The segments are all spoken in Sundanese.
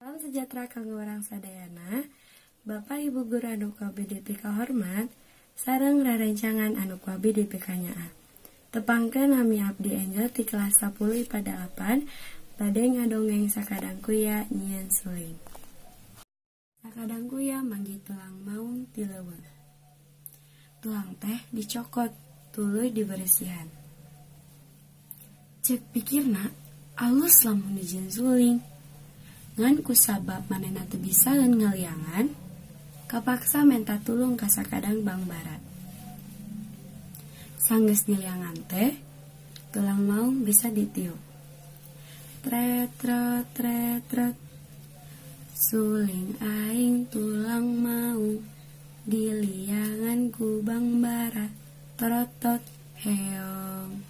Salam sejahtera kanggo urang sadayana, Bapak Ibu Guru anu KBDP kahormat, sareng rarencangan anu KBDP kanyaa. Tepangkeun nami abdi Angel ti kelas 10 pada 8, bade ngadongeng sakadang kuya nyieun suling. Sakadang kuya manggi tulang maung ti leuweung. Tulang teh dicokot, tuluy diberesihan. Cek pikirna, alus lamun dijieun suling. Ngan kusabab manehna teu bisaeun ngaliangan, kapaksa menta tulung ka sakadang Bang Barat. Sanggeus diliangan teh, tulang maung bisa ditiup. Tret trot tret trot, suling aing tulang maung, diliangan ku Bang Barat, torotot heong.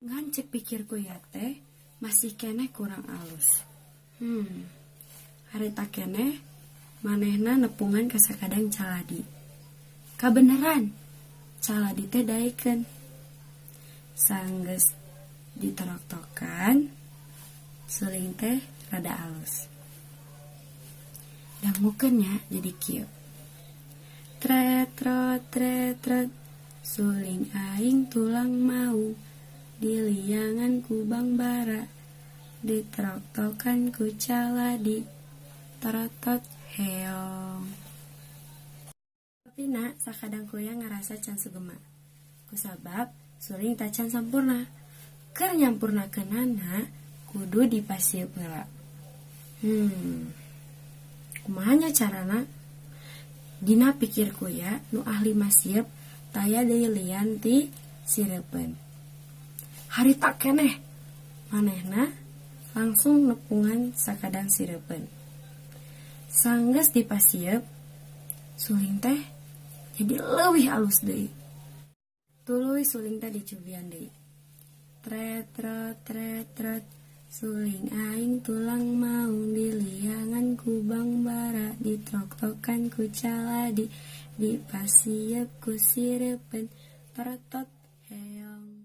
Ngan cek pikirku ya teh, masih keneh kurang alus. Harita keneh manehna nepungan ka sakadang caladi. Kabeneran, caladi teh daekeun. Sanggeus ditorok-tokan, suling teh rada alus. Dangukeun nya jadi kieu. Tret trot tret trot, suling aing tulang maung, diliangan ku Bang Bara, ditrok-tokan ku caladi, torotot heong. Tapi na sakadang kuya ngarasa can sugema, kusabab suling tacan sampurna. Keur nyampurnakeunana kudu dipasieup heula. Kumaha nya carana? Dina pikir kuya nu ahli masieup taya deui lian ti sireupeun. Harita keneh manehna langsung nepungan sakadang sireupeun. Sanggeus dipasieup, suling teh jadi leuwih alus deui. Tuluy suling teh dicubian deui. Tret trot tret trot, suling aing tulang maung, diliangan ku Bang Bara, ditrok-tokan ku caladi, dipasieup ku sireupeun, torotot heong.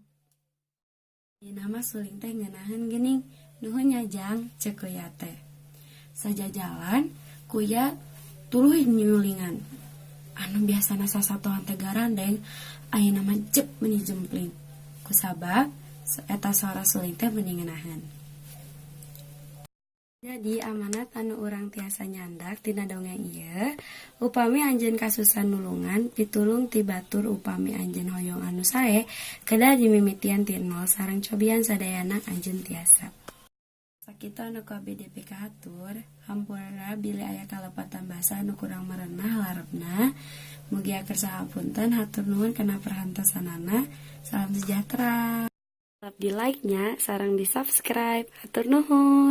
Nama suling teh ngeunaheun geuning, nuhun nya Jang, cek kuya teh. Sajajalan kuya tuluy nyulingan. Anu biasana sasatoan teh garandeng, ayeuna mah jep meuni jempling. Kusabab eta suara suling teh meuni ngeunaheun. Jadi amanat anu urang tiasa nyandak tina dongeng ieu, upami anjeun kasusan nulungan pitulung ti batur upami anjeun hoyong anu sae, kedah dimimitian ti nol sareng cobian sadayana anjeun tiasa. Sakitu anu KBDP kahatur, hampura bilih aya kalepatan basa anu kurang merenah larebna, mugi aker sahapunten hatur nuhun kana perhantosanana. Salam sejahtera. Tetap di like-nya sareng di subscribe. Hatur nuhun.